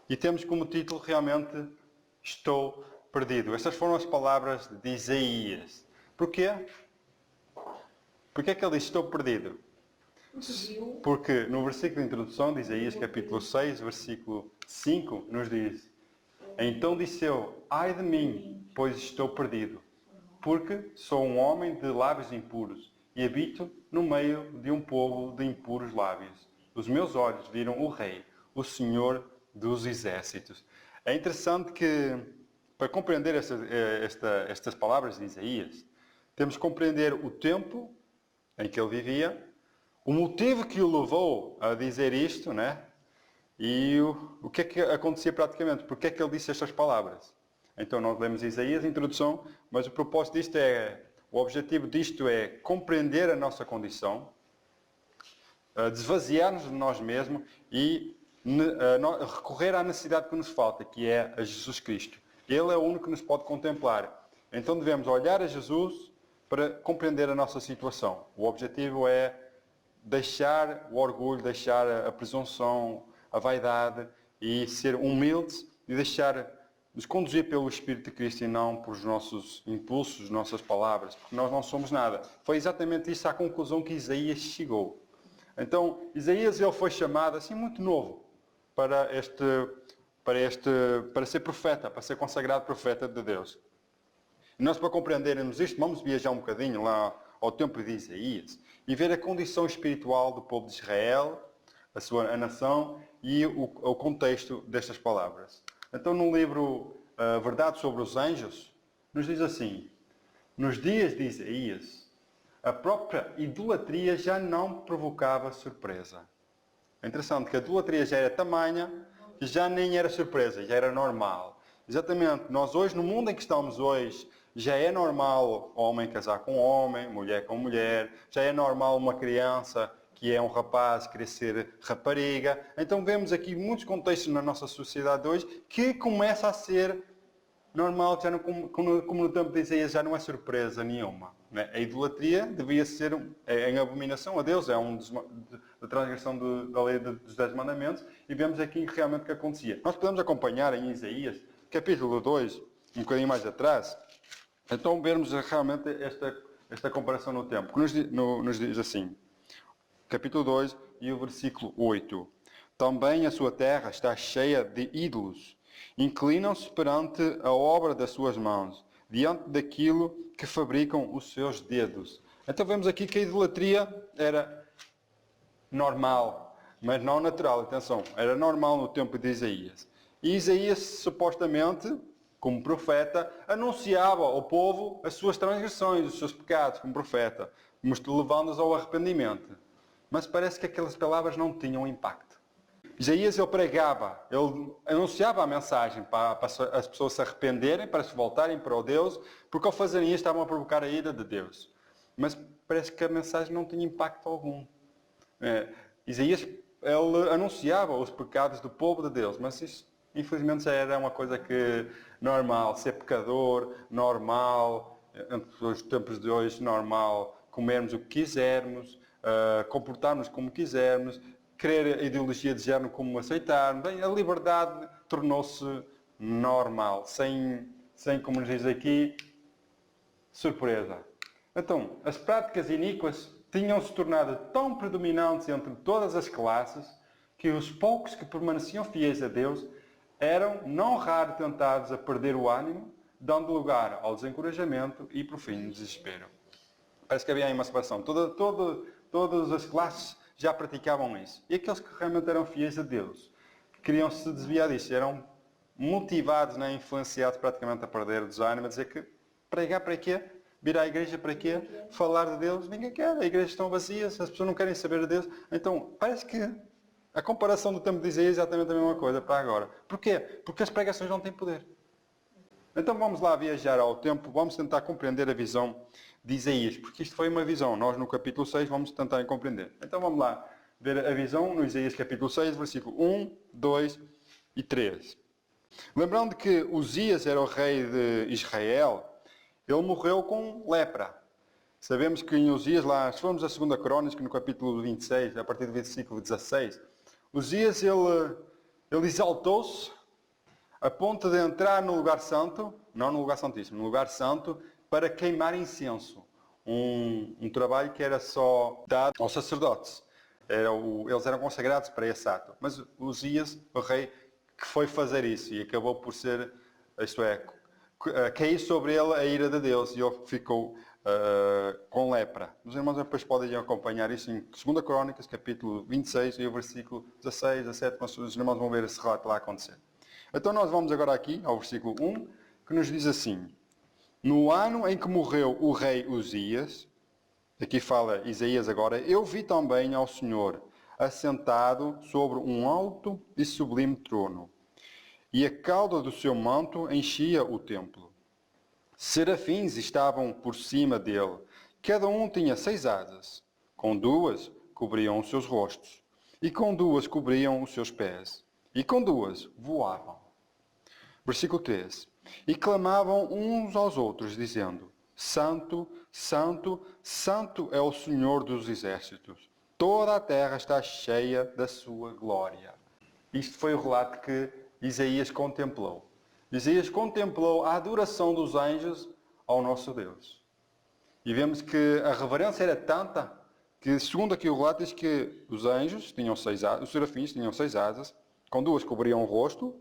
E temos como título realmente Estou Perdido. Estas foram as palavras de Isaías. Porquê? Porquê é que ele diz Estou Perdido? Porque no versículo de introdução de Isaías capítulo 6, versículo 5, nos diz: Então disse eu, ai de mim, pois estou perdido, porque sou um homem de lábios impuros e habito no meio de um povo de impuros lábios. Os meus olhos viram o Rei, o Senhor dos Exércitos. É interessante que, para compreender estas palavras de Isaías, temos que compreender o tempo em que ele vivia, o motivo que o levou a dizer isto, né? E o que é que acontecia praticamente? Porque é que ele disse estas palavras? Então nós lemos Isaías, a introdução, mas o propósito disto o objetivo disto é compreender a nossa condição, desvaziar-nos de nós mesmos e recorrer à necessidade que nos falta, que é a Jesus Cristo. Ele é o único que nos pode contemplar. Então devemos olhar a Jesus para compreender a nossa situação. O objetivo é deixar o orgulho, deixar a presunção, a vaidade e ser humildes e deixar-nos conduzir pelo Espírito de Cristo e não por os nossos impulsos, nossas palavras, porque nós não somos nada. Foi exatamente isso a conclusão que Isaías chegou. Então, Isaías ele foi chamado assim muito novo para ser profeta, para ser consagrado profeta de Deus. E nós, para compreendermos isto, vamos viajar um bocadinho lá ao tempo de Isaías e ver a condição espiritual do povo de Israel, a nação e o contexto destas palavras. Então, no livro Verdade sobre os Anjos, nos diz assim: nos dias de Isaías, a própria idolatria já não provocava surpresa. É interessante que a idolatria já era tamanha que já nem era surpresa, já era normal. Exatamente, nós hoje, no mundo em que estamos hoje, já é normal homem casar com homem, mulher com mulher, já é normal uma criança que é um rapaz querer ser rapariga. Então vemos aqui muitos contextos na nossa sociedade hoje que começa a ser normal, já não, como no tempo de Isaías, já não é surpresa nenhuma. Né? A idolatria devia ser em abominação a Deus, é da transgressão da lei dos 10 mandamentos, e vemos aqui realmente o que acontecia. Nós podemos acompanhar em Isaías, capítulo 2, um bocadinho mais atrás, então vermos realmente esta comparação no tempo, que nos diz assim, capítulo 2 e o versículo 8. Também a sua terra está cheia de ídolos. Inclinam-se perante a obra das suas mãos, diante daquilo que fabricam os seus dedos. Então vemos aqui que a idolatria era normal, mas não natural. Atenção, era normal no tempo de Isaías. E Isaías, supostamente, como profeta, anunciava ao povo as suas transgressões, os seus pecados, como profeta, levando-os ao arrependimento. Mas parece que aquelas palavras não tinham impacto. Isaías ele pregava, ele anunciava a mensagem para as pessoas se arrependerem, para se voltarem para o Deus, porque ao fazerem isso estavam a provocar a ira de Deus. Mas parece que a mensagem não tinha impacto algum. Isaías ele anunciava os pecados do povo de Deus, mas isso infelizmente já era uma coisa que normal, ser pecador, normal, entre os tempos de hoje, normal, comermos o que quisermos, comportarmos como quisermos, querer a ideologia de género como aceitarmos. Bem, a liberdade tornou-se normal, sem, como nos diz aqui, surpresa. Então, as práticas iníquas tinham-se tornado tão predominantes entre todas as classes que os poucos que permaneciam fiéis a Deus eram, não raro, tentados a perder o ânimo, dando lugar ao desencorajamento e, por fim, desespero. Parece que havia aí uma separação. Todas as classes já praticavam isso. E aqueles que realmente eram fiéis a Deus, que queriam se desviar disso, eram motivados, né, influenciados praticamente a perder o desânimo, a dizer que pregar para quê? Vir à igreja para quê? Falar de Deus? Ninguém quer. As igrejas estão vazias, as pessoas não querem saber de Deus. Então, parece que a comparação do tempo de Isaías é exatamente a mesma coisa para agora. Porquê? Porque as pregações não têm poder. Então vamos lá viajar ao tempo, vamos tentar compreender a visão de Isaías, porque isto foi uma visão. Nós no capítulo 6 vamos tentar compreender. Então vamos lá ver a visão no Isaías capítulo 6, versículo 1, 2 e 3. Lembrando que Uzias era o rei de Israel, ele morreu com lepra. Sabemos que em Uzias, lá, se formos a 2 Crónicas, no capítulo 26, a partir do versículo 16, Uzias ele Ele exaltou-se a ponto de entrar no lugar santo, não no lugar santíssimo, no lugar santo, para queimar incenso. Um trabalho que era só dado aos sacerdotes. Eles eram consagrados para esse ato. Mas Uzias, o rei, que foi fazer isso e acabou por ser, isto é, cair sobre ele a ira de Deus e ele ficou com lepra. Os irmãos depois podem acompanhar isso em 2 Crónicas, capítulo 26 e o versículo 16, 17, os irmãos vão ver esse relato lá acontecer. Então nós vamos agora aqui ao versículo 1, que nos diz assim: no ano em que morreu o rei Uzias, aqui fala Isaías agora, eu vi também ao Senhor assentado sobre um alto e sublime trono, e a cauda do seu manto enchia o templo. Serafins estavam por cima dele, cada um tinha 6 asas, com 2 cobriam os seus rostos, e com 2 cobriam os seus pés, e com 2 voavam. Versículo 3. E clamavam uns aos outros, dizendo: Santo, Santo, Santo é o Senhor dos exércitos. Toda a terra está cheia da sua glória. Isto foi o relato que Isaías contemplou. Isaías contemplou a adoração dos anjos ao nosso Deus. E vemos que a reverência era tanta que, segundo aqui o relato, diz que os anjos tinham 6 asas, os serafins tinham 6 asas, com 2 cobriam o rosto,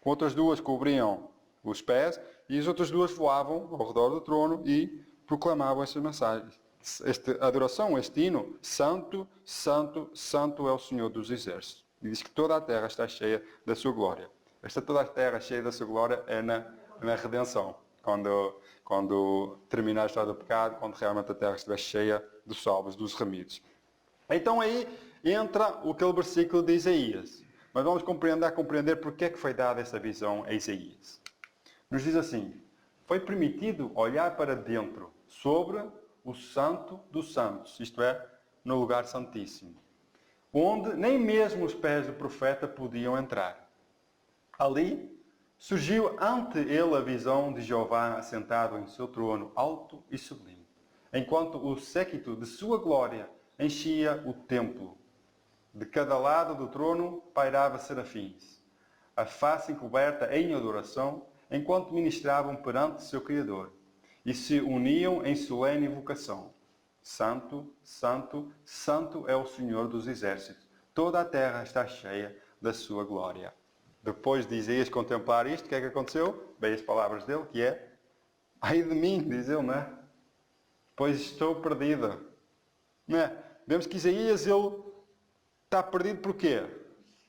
com outras 2 cobriam os pés, e as outras 2 voavam ao redor do trono e proclamavam essas mensagens. Esta adoração, este hino, Santo, Santo, Santo é o Senhor dos exércitos. E diz que toda a terra está cheia da sua glória. Esta toda a terra cheia da sua glória é na redenção. Quando terminar a história do pecado, quando realmente a terra estiver cheia dos salvos, dos remidos. Então aí entra aquele versículo de Isaías. Mas vamos compreender porque é que foi dada essa visão a Isaías. Nos diz assim: foi permitido olhar para dentro, sobre o Santo dos Santos, isto é, no lugar santíssimo, onde nem mesmo os pés do profeta podiam entrar. Ali surgiu ante ele a visão de Jeová assentado em seu trono, alto e sublime, enquanto o séquito de sua glória enchia o templo. De cada lado do trono pairava serafins, a face encoberta em adoração, enquanto ministravam perante seu Criador, e se uniam em solene invocação. Santo, Santo, Santo é o Senhor dos exércitos. Toda a terra está cheia da sua glória. Depois de Isaías contemplar isto, o que é que aconteceu? Bem, as palavras dele, que é: ai de mim, diz ele, não é? Pois estou perdido. Não é? Vemos que Isaías, ele está perdido porquê?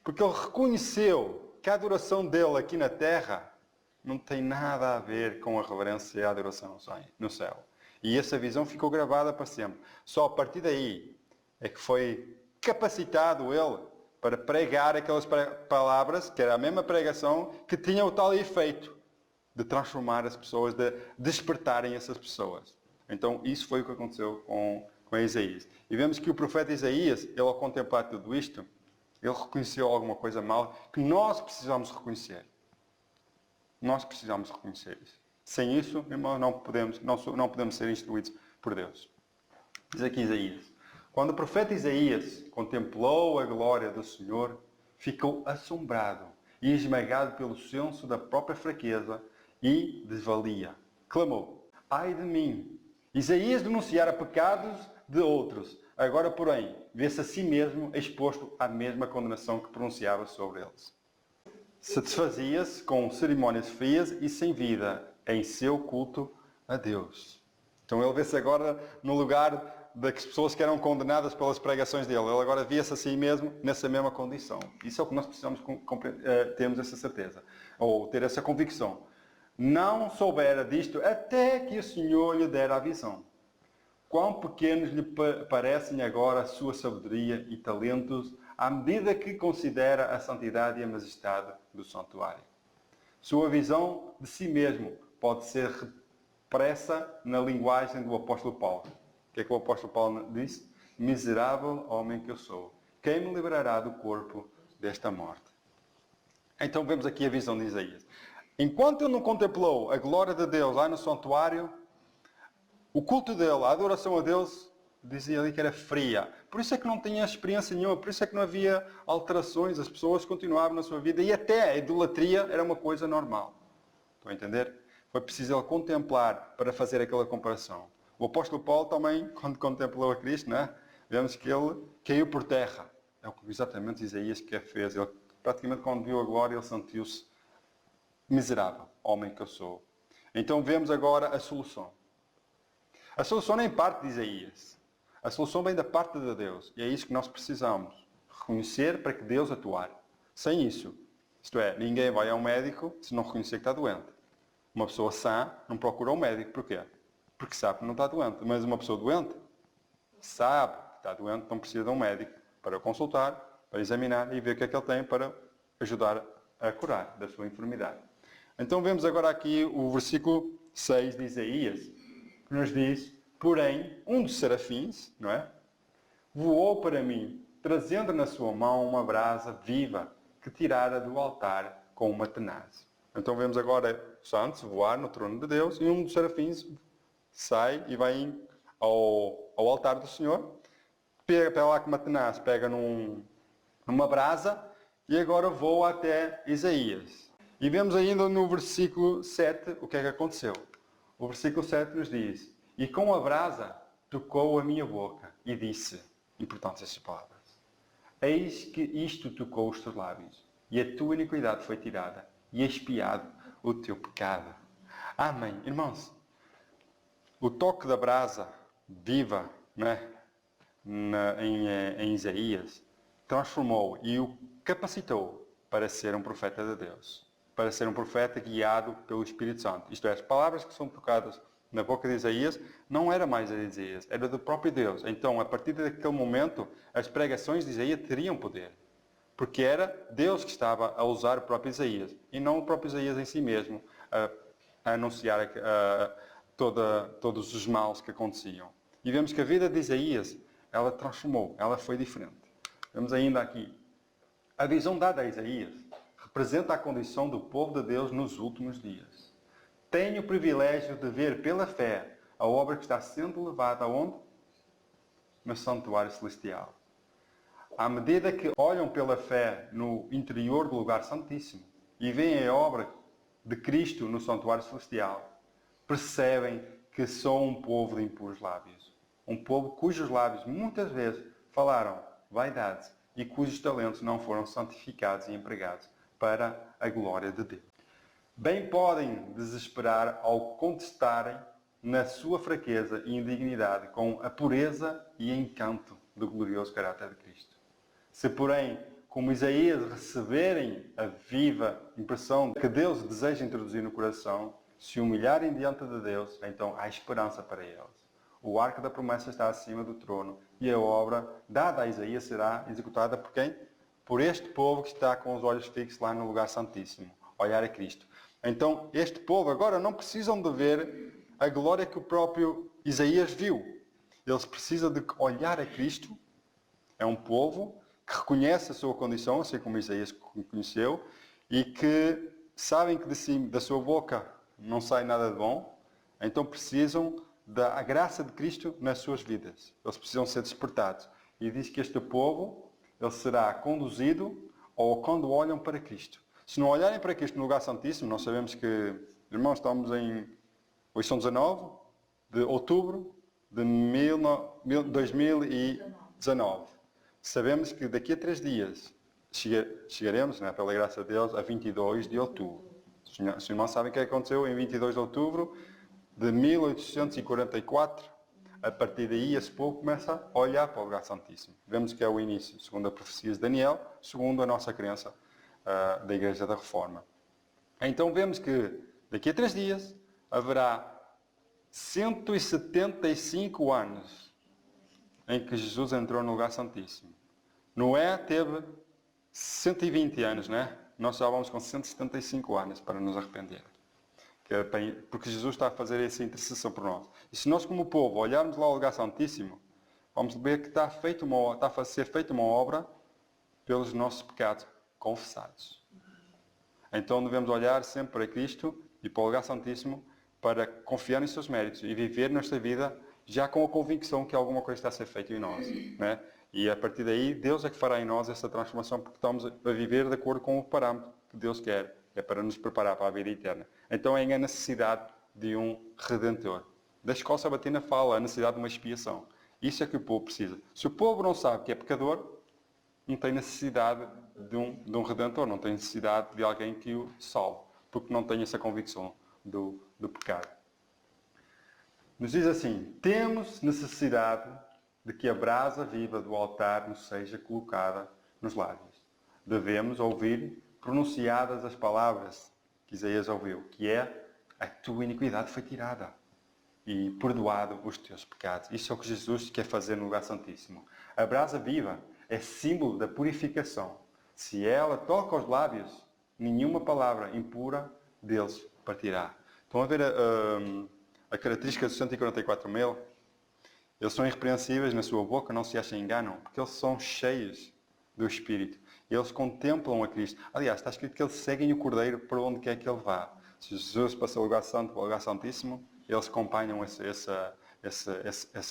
Porque ele reconheceu que a adoração dele aqui na terra não tem nada a ver com a reverência e a adoração no céu. E essa visão ficou gravada para sempre. Só a partir daí é que foi capacitado ele para pregar aquelas palavras, que era a mesma pregação, que tinha o tal efeito de transformar as pessoas, de despertarem essas pessoas. Então isso foi o que aconteceu com Isaías. E vemos que o profeta Isaías, ele ao contemplar tudo isto, ele reconheceu alguma coisa mal que nós precisamos reconhecer. Nós precisamos reconhecer isso. Sem isso, irmãos, não podemos ser instruídos por Deus. Diz aqui Isaías: quando o profeta Isaías contemplou a glória do Senhor, ficou assombrado e esmagado pelo senso da própria fraqueza e desvalia. Clamou: ai de mim! Isaías denunciara pecados de outros. Agora, porém, vê-se a si mesmo exposto à mesma condenação que pronunciava sobre eles. Satisfazia-se com cerimónias frias e sem vida em seu culto a Deus. Então ele vê-se agora no lugar das pessoas que eram condenadas pelas pregações dele. Ele agora via-se a si mesmo nessa mesma condição. Isso é o que nós precisamos termos essa certeza, ou ter essa convicção. Não soubera disto até que o Senhor lhe dera a visão. Quão pequenos lhe parecem agora a sua sabedoria e talentos, à medida que considera a santidade e a majestade do santuário. Sua visão de si mesmo pode ser repressa na linguagem do apóstolo Paulo. O que é que o apóstolo Paulo disse? Miserável homem que eu sou, quem me livrará do corpo desta morte? Então vemos aqui a visão de Isaías. Enquanto ele não contemplou a glória de Deus lá no santuário, o culto dele, a adoração a Deus, dizia ali que era fria. Por isso é que não tinha experiência nenhuma, por isso é que não havia alterações, as pessoas continuavam na sua vida e até a idolatria era uma coisa normal. Estão a entender? Foi preciso ele contemplar para fazer aquela comparação. O apóstolo Paulo também, quando contemplou a Cristo, né, vemos que ele caiu por terra. É exatamente Isaías que fez. Ele, praticamente quando viu a glória, ele sentiu-se miserável, homem que eu sou. Então vemos agora a solução. A solução nem parte de Isaías. A solução vem da parte de Deus. E é isso que nós precisamos. Reconhecer para que Deus atuar. Sem isso, isto é, ninguém vai ao médico se não reconhecer que está doente. Uma pessoa sã não procura um médico. Porquê? Porque sabe que não está doente. Mas uma pessoa doente sabe que está doente, não precisa de um médico para consultar, para examinar e ver o que é que ele tem para ajudar a curar da sua enfermidade. Então vemos agora aqui o versículo 6 de Isaías, que nos diz: porém, um dos serafins, não é? Voou para mim, trazendo na sua mão uma brasa viva que tirara do altar com uma tenaz. Então vemos agora os santos voar no trono de Deus e um dos serafins sai e vai ao altar do Senhor, pega lá com uma tenaz, pega numa brasa e agora voa até Isaías. E vemos ainda no versículo 7 o que é que aconteceu. O versículo 7 nos diz: e com a brasa tocou a minha boca e disse, importantes estas palavras, eis que isto tocou os teus lábios, e a tua iniquidade foi tirada, e expiado o teu pecado. Amém. Irmãos, o toque da brasa viva, né, em Isaías, transformou e o capacitou para ser um profeta de Deus. Para ser um profeta guiado pelo Espírito Santo. Isto é, as palavras que são tocadas na boca de Isaías não era mais a de Isaías, era do próprio Deus. Então, a partir daquele momento, as pregações de Isaías teriam poder. Porque era Deus que estava a usar o próprio Isaías, e não o próprio Isaías em si mesmo, a anunciar todos os males que aconteciam. E vemos que a vida de Isaías, ela transformou, ela foi diferente. Vemos ainda aqui, a visão dada a Isaías representa a condição do povo de Deus nos últimos dias. Tenho o privilégio de ver pela fé a obra que está sendo levada aonde? No santuário celestial. À medida que olham pela fé no interior do lugar santíssimo e veem a obra de Cristo no santuário celestial, percebem que são um povo de impuros lábios. Um povo cujos lábios muitas vezes falaram vaidades e cujos talentos não foram santificados e empregados para a glória de Deus. Bem podem desesperar ao contestarem na sua fraqueza e indignidade com a pureza e encanto do glorioso caráter de Cristo. Se, porém, como Isaías, receberem a viva impressão que Deus deseja introduzir no coração, se humilharem diante de Deus, então há esperança para eles. O arco da promessa está acima do trono e a obra dada a Isaías será executada por quem? Por este povo que está com os olhos fixos lá no lugar santíssimo, olhar a Cristo. Então, este povo agora não precisam de ver a glória que o próprio Isaías viu. Eles precisam de olhar a Cristo. É um povo que reconhece a sua condição, assim como Isaías conheceu, e que sabem que da sua boca não sai nada de bom, então precisam da graça de Cristo nas suas vidas. Eles precisam ser despertados. E diz que este povo, ele será conduzido ou quando olham para Cristo. Se não olharem para Cristo no lugar santíssimo, nós sabemos que, irmãos, estamos hoje são 19 de outubro de 2019. Sabemos que daqui a 3 dias chegaremos, né, pela graça de Deus, a 22 de outubro. Os irmãos sabem o que aconteceu em 22 de outubro de 1844. A partir daí, esse povo começa a olhar para o lugar santíssimo. Vemos que é o início, segundo a profecia de Daniel, segundo a nossa crença da Igreja da Reforma. Então vemos que daqui a 3 dias haverá 175 anos em que Jesus entrou no lugar santíssimo. Noé teve 120 anos, né? Nós já vamos com 175 anos para nos arrepender. Porque Jesus está a fazer essa intercessão por nós. E se nós, como povo, olharmos lá ao lugar santíssimo, vamos ver que está a ser feita uma obra pelos nossos pecados confessados. Então devemos olhar sempre para Cristo e para o lugar santíssimo para confiar em seus méritos e viver nesta vida já com a convicção que alguma coisa está a ser feita em nós. Né? E a partir daí, Deus é que fará em nós essa transformação, porque estamos a viver de acordo com o parâmetro que Deus quer. É para nos preparar para a vida eterna. Então é a necessidade de um Redentor. Da escola sabatina fala a necessidade de uma expiação. Isso é que o povo precisa. Se o povo não sabe que é pecador, não tem necessidade de um Redentor, não tem necessidade de alguém que o salve, porque não tem essa convicção do pecado. Nos diz assim, temos necessidade de que a brasa viva do altar nos seja colocada nos lábios. Devemos ouvir pronunciadas as palavras que Isaías ouviu, que é a tua iniquidade foi tirada e perdoado os teus pecados. Isso é o que Jesus quer fazer no lugar santíssimo. A brasa viva é símbolo da purificação. Se ela toca os lábios, nenhuma palavra impura deles partirá. Estão a ver a característica dos 144.000? Eles são irrepreensíveis na sua boca, não se acham enganam, porque eles são cheios do Espírito. Eles contemplam a Cristo. Aliás, está escrito que eles seguem o Cordeiro por onde quer que ele vá. Se Jesus passa o lugar santo para o lugar santíssimo, eles acompanham esse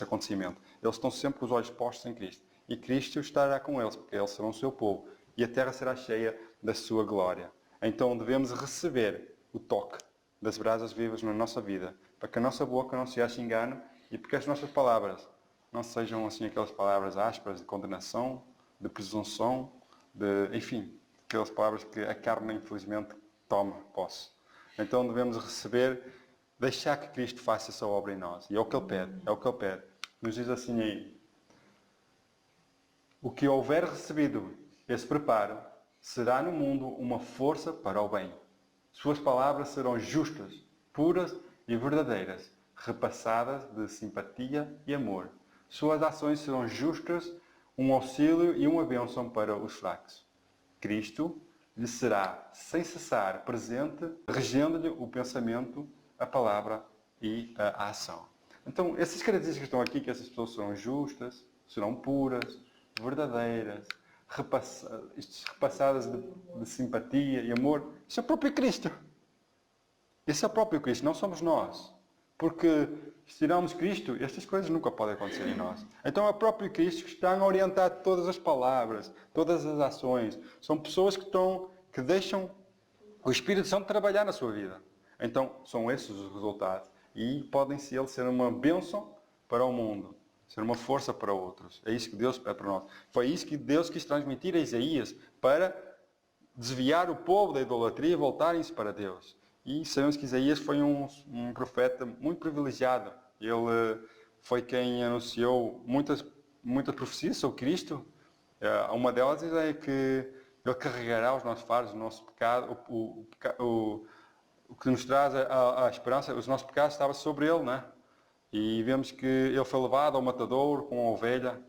acontecimento. Eles estão sempre com os olhos postos em Cristo. E Cristo estará com eles, porque eles serão o seu povo. E a terra será cheia da sua glória. Então devemos receber o toque das brasas vivas na nossa vida, para que a nossa boca não se ache engano e porque as nossas palavras não sejam assim aquelas palavras ásperas de condenação, de presunção, enfim, aquelas palavras que a carne infelizmente toma posse. Então devemos receber, deixar que Cristo faça essa obra em nós. E é o que Ele pede, é o que Ele pede. Nos diz assim aí, o que houver recebido esse preparo será no mundo uma força para o bem. Suas palavras serão justas, puras e verdadeiras, repassadas de simpatia e amor. Suas ações serão justas, um auxílio e uma bênção para os fracos. Cristo lhe será, sem cessar, presente, regendo-lhe o pensamento, a palavra e a ação. Então, essas características que estão aqui, que essas pessoas serão justas, serão puras, verdadeiras, repassadas de simpatia e amor, isso é o próprio Cristo. Esse é o próprio Cristo, não somos nós. Porque se tirarmos Cristo, estas coisas nunca podem acontecer em nós. Então é o próprio Cristo que está a orientar todas as palavras, todas as ações. São pessoas que deixam o Espírito Santo trabalhar na sua vida. Então são esses os resultados. E podem ser uma bênção para o mundo, ser uma força para outros. É isso que Deus pede para nós. Foi isso que Deus quis transmitir a Isaías para desviar o povo da idolatria e voltarem-se para Deus. E sabemos que Isaías foi um profeta muito privilegiado. Ele foi quem anunciou muitas profecias sobre Cristo. Uma delas é que Ele carregará os nossos fardos, o nosso pecado, o que nos traz a esperança. Os nossos pecados estavam sobre Ele, né? E vemos que Ele foi levado ao matadouro como uma ovelha.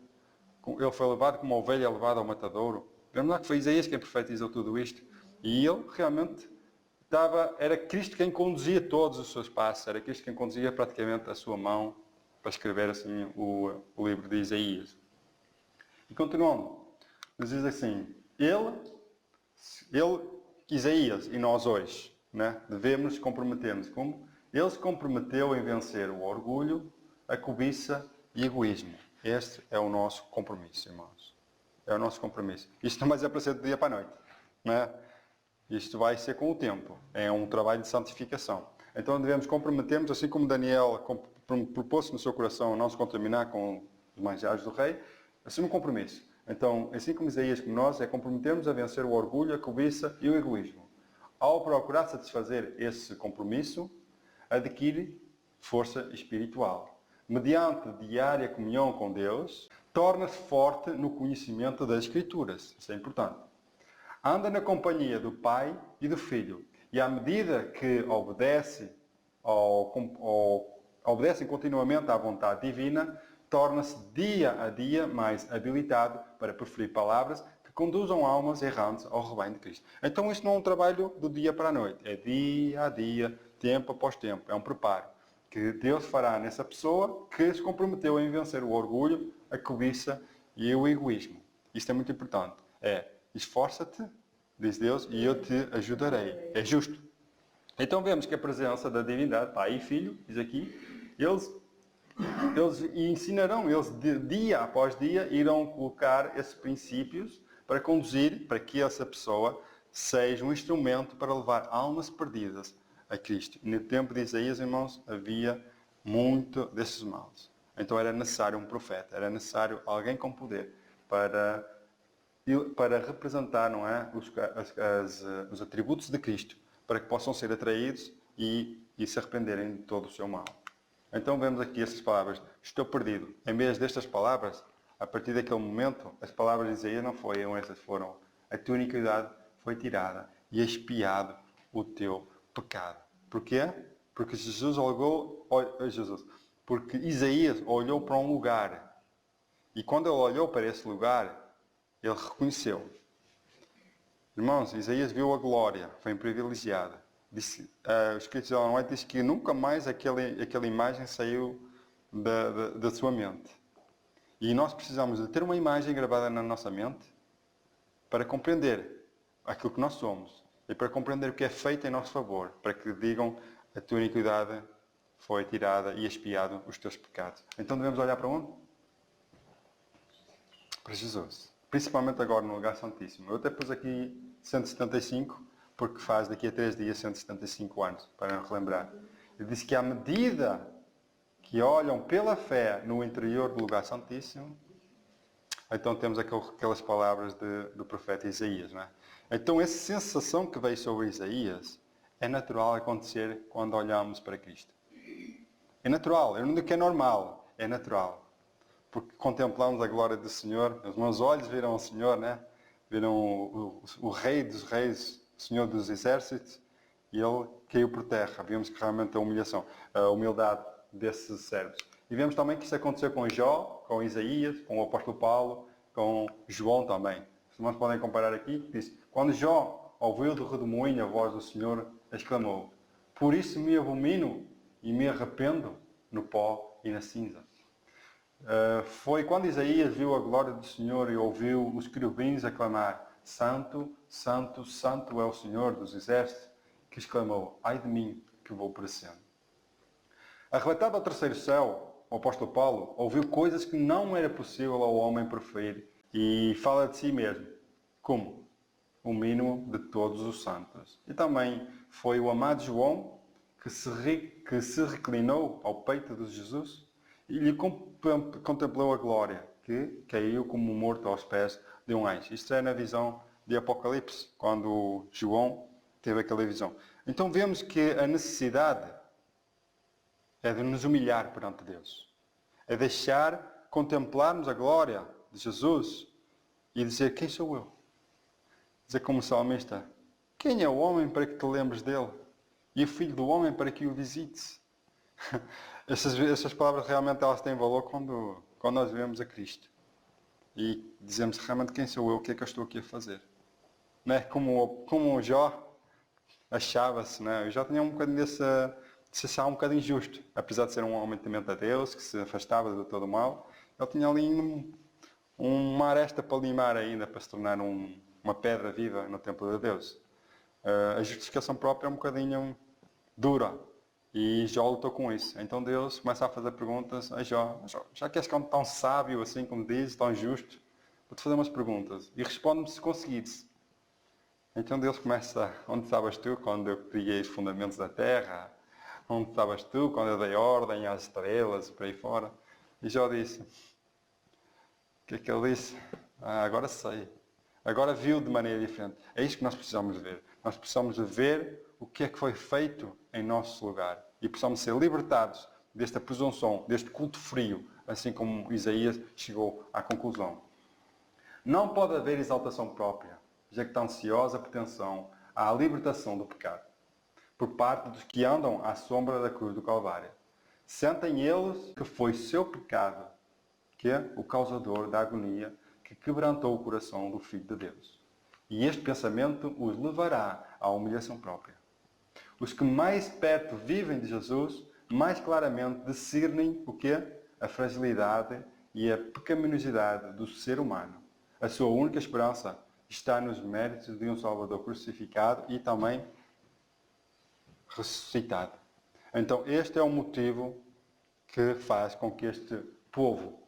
Ele foi levado como uma ovelha levada ao matadouro. Vemos lá que foi Isaías quem profetizou tudo isto. E ele realmente era Cristo quem conduzia todos os seus passos. Era Cristo quem conduzia praticamente a sua mão para escrever assim o livro de Isaías. E continuando, nos diz assim, Isaías e nós hoje, né, devemos comprometer-nos. Como? Ele se comprometeu em vencer o orgulho, a cobiça e o egoísmo. Este é o nosso compromisso, irmãos. É o nosso compromisso. Isto não vai ser para ser do dia para a noite. Não é? Isto vai ser com o tempo. É um trabalho de santificação. Então devemos comprometermos, assim como Daniel propôs no seu coração não se contaminar com os manjares do rei, assim um compromisso. Então, assim como Isaías, como nós, é comprometermos a vencer o orgulho, a cobiça e o egoísmo. Ao procurar satisfazer esse compromisso, adquire força espiritual. Mediante diária comunhão com Deus, torna-se forte no conhecimento das Escrituras. Isso é importante. Anda na companhia do Pai e do Filho. E à medida que obedecem continuamente à vontade divina, torna-se dia a dia mais habilitado para proferir palavras que conduzam almas errantes ao rebanho de Cristo. Então isto não é um trabalho do dia para a noite. É dia a dia, tempo após tempo. É um preparo que Deus fará nessa pessoa que se comprometeu em vencer o orgulho, a cobiça e o egoísmo. Isto é muito importante. Esforça-te, diz Deus, e eu te ajudarei. É justo. Então vemos que a presença da divindade, Pai e Filho, diz aqui, eles Eles ensinarão, eles dia após dia irão colocar esses princípios para conduzir para que essa pessoa seja um instrumento para levar almas perdidas a Cristo. E no tempo de Isaías, irmãos, havia muito desses males. Então era necessário um profeta, era necessário alguém com poder para representar, não é, os atributos de Cristo, para que possam ser atraídos e se arrependerem de todo o seu mal. Então vemos aqui essas palavras, estou perdido. Em vez destas palavras, a partir daquele momento, as palavras de Isaías não foram essas, foram a tua iniquidade foi tirada e expiado o teu pecado. Porquê? Porque porque Isaías olhou para um lugar e quando ele olhou para esse lugar, ele reconheceu. Irmãos, Isaías viu a glória, foi um privilegiado. O escrito de Ellen White diz que nunca mais aquela imagem saiu da sua mente. E nós precisamos de ter uma imagem gravada na nossa mente para compreender aquilo que nós somos e para compreender o que é feito em nosso favor, para que digam a tua iniquidade foi tirada e expiado os teus pecados. Então devemos olhar para onde? Para Jesus. Principalmente agora no lugar santíssimo. Eu até pus aqui 175, porque faz daqui a 3 dias 175 anos, para relembrar. Ele disse que à medida que olham pela fé no interior do lugar santíssimo, então temos aquelas palavras do profeta Isaías. Não é? Então essa sensação que veio sobre Isaías é natural acontecer quando olhamos para Cristo. É natural, eu não digo que é normal, é natural. Porque contemplamos a glória do Senhor, os meus olhos viram o Senhor, né? Viram o Rei dos Reis, o Senhor dos Exércitos, e ele caiu por terra. Vimos que realmente a humildade desses servos. E vemos também que isso aconteceu com Jó, com Isaías, com o apóstolo Paulo, com João também. Os irmãos podem comparar aqui, diz, quando Jó ouviu do redemoinho a voz do Senhor, exclamou, por isso me abomino e me arrependo no pó e na cinza. Foi quando Isaías viu a glória do Senhor e ouviu os querubins aclamar Santo, Santo, Santo é o Senhor dos Exércitos, que exclamou, ai de mim que vou perecendo. Arrebatado ao terceiro céu, o apóstolo Paulo ouviu coisas que não era possível ao homem proferir e fala de si mesmo. Como? O mínimo de todos os santos. E também foi o amado João que se reclinou ao peito de Jesus e lhe contemplou a glória, que caiu como morto aos pés de um anjo. Isto é na visão de Apocalipse, quando João teve aquela visão. Então vemos que a necessidade é de nos humilhar perante Deus. É deixar contemplarmos a glória de Jesus e dizer, quem sou eu? Dizer como salmista, quem é o homem para que te lembres dele? E o filho do homem para que o visites? Essas palavras realmente elas têm valor quando nós vemos a Cristo. E dizemos realmente quem sou eu, o que é que eu estou aqui a fazer. Não é? Como o Jó achava-se, não é? Eu já tinha um bocadinho se achava um bocadinho injusto. Apesar de ser um homem temente a Deus, que se afastava de todo o mal, ele tinha ali uma aresta para limar ainda, para se tornar uma pedra viva no templo de Deus. A justificação própria é um bocadinho dura. E Jó lutou com isso. Então Deus começa a fazer perguntas a Jó. Já que és tão sábio, assim como dizes, tão justo, vou-te fazer umas perguntas. E responde-me se conseguires. Então Deus começa, onde estavas tu quando eu criei os fundamentos da terra? Onde estavas tu quando eu dei ordem às estrelas e por aí fora? E Jó disse, o que é que ele disse? Agora sei. Agora viu de maneira diferente. É isto que nós precisamos de ver. Nós precisamos de ver o que é que foi feito em nosso lugar. E precisamos ser libertados desta presunção, deste culto frio, assim como Isaías chegou à conclusão. Não pode haver exaltação própria, jactanciosa pretensão à libertação do pecado, por parte dos que andam à sombra da cruz do Calvário. Sentem eles que foi seu pecado, que é o causador da agonia que quebrantou o coração do Filho de Deus. E este pensamento os levará à humilhação própria. Os que mais perto vivem de Jesus, mais claramente discernem o que é a fragilidade e a pecaminosidade do ser humano. A sua única esperança está nos méritos de um Salvador crucificado e também ressuscitado. Então este é o motivo que faz com que este povo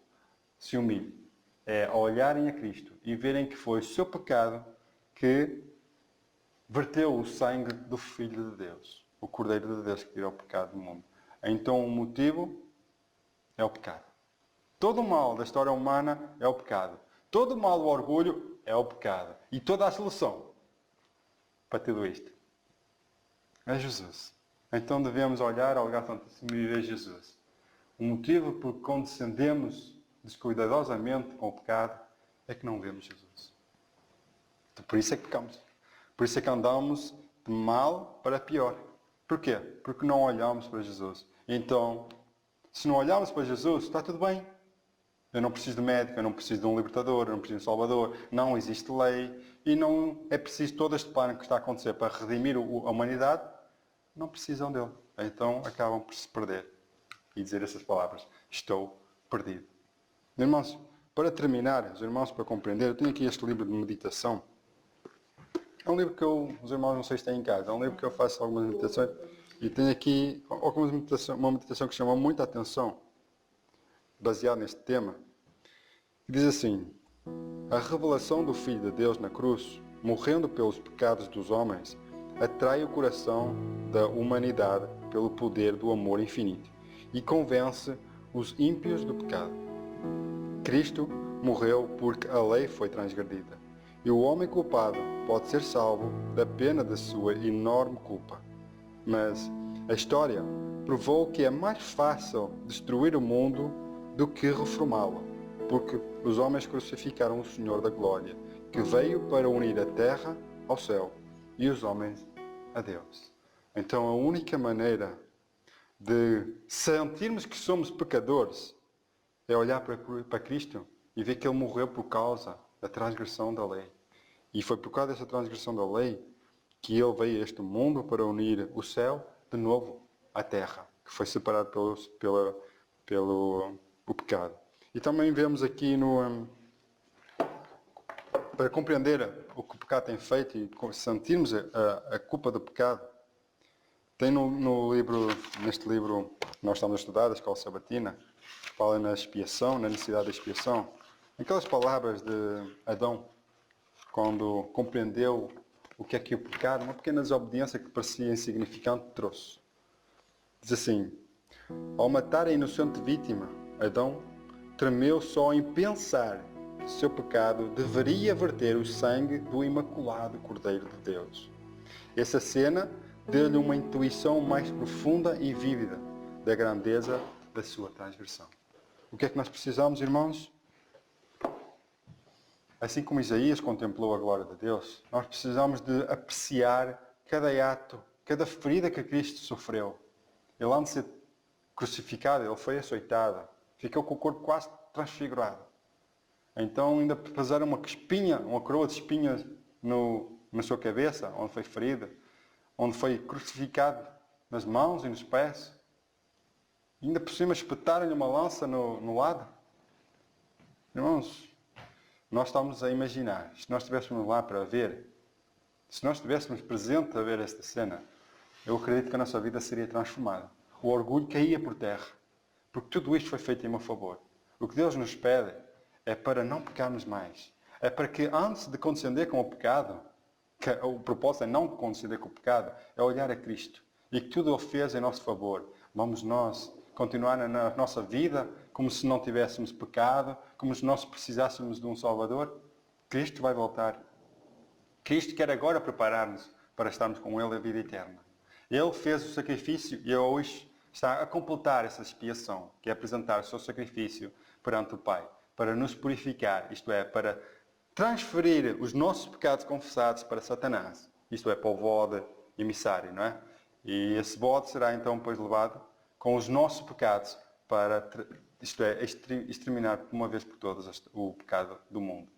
se humilhe. É olharem a Cristo e verem que foi o seu pecado que verteu o sangue do Filho de Deus, o Cordeiro de Deus que tirou o pecado do mundo. Então o motivo é o pecado. Todo o mal da história humana é o pecado. Todo o mal do orgulho é o pecado. E toda a solução para tudo isto é Jesus. Então devemos olhar ao lugar santíssimo e ver Jesus. O motivo por que condescendemos descuidadosamente com o pecado é que não vemos Jesus. Então, por isso é que pecamos. Por isso é que andamos de mal para pior. Porquê? Porque não olhamos para Jesus. Então, se não olharmos para Jesus, está tudo bem. Eu não preciso de médico, eu não preciso de um libertador, eu não preciso de um salvador. Não existe lei. E não é preciso todo este plano que está a acontecer para redimir a humanidade. Não precisam dele. Então acabam por se perder. E dizer essas palavras. Estou perdido. Irmãos, para terminar, os irmãos, para compreender, eu tenho aqui este livro de meditação. É um livro que os irmãos não sei se têm em casa. É um livro que eu faço algumas meditações. E tenho aqui uma meditação que chama muita atenção, baseado neste tema. Diz assim: a revelação do Filho de Deus na cruz, morrendo pelos pecados dos homens, atrai o coração da humanidade pelo poder do amor infinito e convence os ímpios do pecado. Cristo morreu porque a lei foi transgredida, e o homem culpado pode ser salvo da pena da sua enorme culpa. Mas a história provou que é mais fácil destruir o mundo do que reformá-lo, porque os homens crucificaram o Senhor da Glória, que veio para unir a terra ao céu e os homens a Deus. Então a única maneira de sentirmos que somos pecadores é olhar para Cristo e ver que Ele morreu por causa da transgressão da lei. E foi por causa dessa transgressão da lei que Ele veio a este mundo para unir o céu de novo à terra, que foi separado pelo pecado. E também vemos aqui para compreender o que o pecado tem feito e sentirmos a culpa do pecado, tem neste livro que nós estamos a estudar, da Escola Sabatina, fala na expiação, na necessidade da expiação. Aquelas palavras de Adão, quando compreendeu o que é que o pecado, uma pequena desobediência que parecia insignificante, trouxe. Diz assim: ao matar a inocente vítima, Adão tremeu só em pensar que seu pecado deveria verter o sangue do imaculado Cordeiro de Deus. Essa cena deu-lhe uma intuição mais profunda e vívida da grandeza da sua transgressão. O que é que nós precisamos, irmãos? Assim como Isaías contemplou a glória de Deus, nós precisamos de apreciar cada ato, cada ferida que Cristo sofreu. Ele, antes de ser crucificado, ele foi açoitado. Ficou com o corpo quase transfigurado. Então ainda puseram uma coroa de espinhas na sua cabeça, onde foi ferido, onde foi crucificado nas mãos e nos pés. E ainda por cima espetaram-lhe uma lança no lado. Irmãos, nós estamos a imaginar, se nós estivéssemos lá para ver, se nós estivéssemos presentes a ver esta cena, eu acredito que a nossa vida seria transformada. O orgulho caía por terra, porque tudo isto foi feito em meu favor. O que Deus nos pede é para não pecarmos mais. É para que antes de condescender com o pecado, que o propósito é não condescender com o pecado, é olhar a Cristo. E que tudo Ele fez em nosso favor. Vamos nós continuar na nossa vida como se não tivéssemos pecado, como se nós precisássemos de um Salvador? Cristo vai voltar. Cristo quer agora preparar-nos para estarmos com Ele a vida eterna. Ele fez o sacrifício e hoje está a completar essa expiação, que é apresentar o seu sacrifício perante o Pai, para nos purificar, isto é, para transferir os nossos pecados confessados para Satanás, isto é, para o bode emissário, não é? E esse bode será então depois levado com os nossos pecados para, isto é, exterminar de uma vez por todas o pecado do mundo.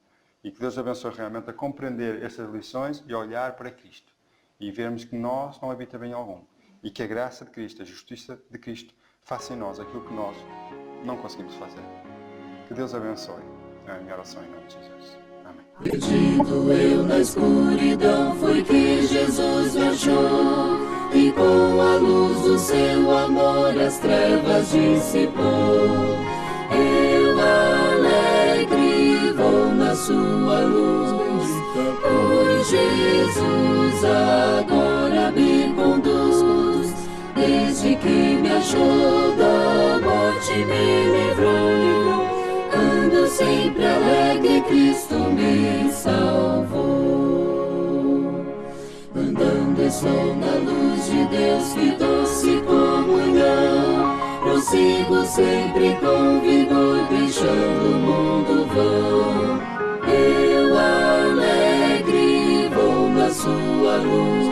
E que Deus abençoe realmente a compreender estas lições e a olhar para Cristo. E vermos que nós não habita bem algum. E que a graça de Cristo, a justiça de Cristo, faça em nós aquilo que nós não conseguimos fazer. Que Deus abençoe. É a minha oração em nome de Jesus. Amém. Perdido eu na escuridão, foi que Jesus me achou. e com a luz do seu amor as trevas dissipou. Eu alegre vou na sua luz, pois Jesus agora me conduz. Desde que me achou da morte me livrou, ando sempre alegre, Cristo me salvou. Andando estou na luz de Deus, que doce comunhão, prossigo sempre com vigor, deixando o mundo vão. Eu alegre vou na sua luz,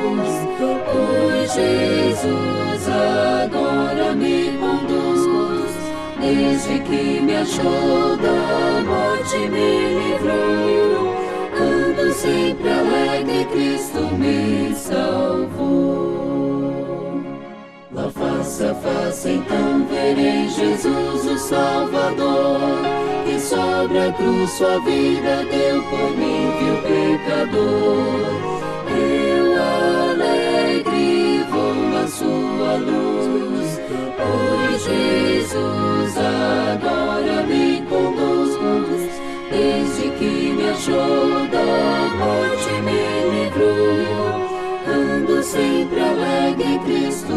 pois Jesus agora me conduz. Desde que me achou da morte me livrou, ando sempre alegre, Cristo me salvou. Lá face a face então verei Jesus o Salvador, que sobre a cruz sua vida deu por mim, vil pecador. Eu alegre vou na sua luz, pois Jesus agora me conduz. Desde que me achou da morte me livrou, ando sempre alegre, Cristo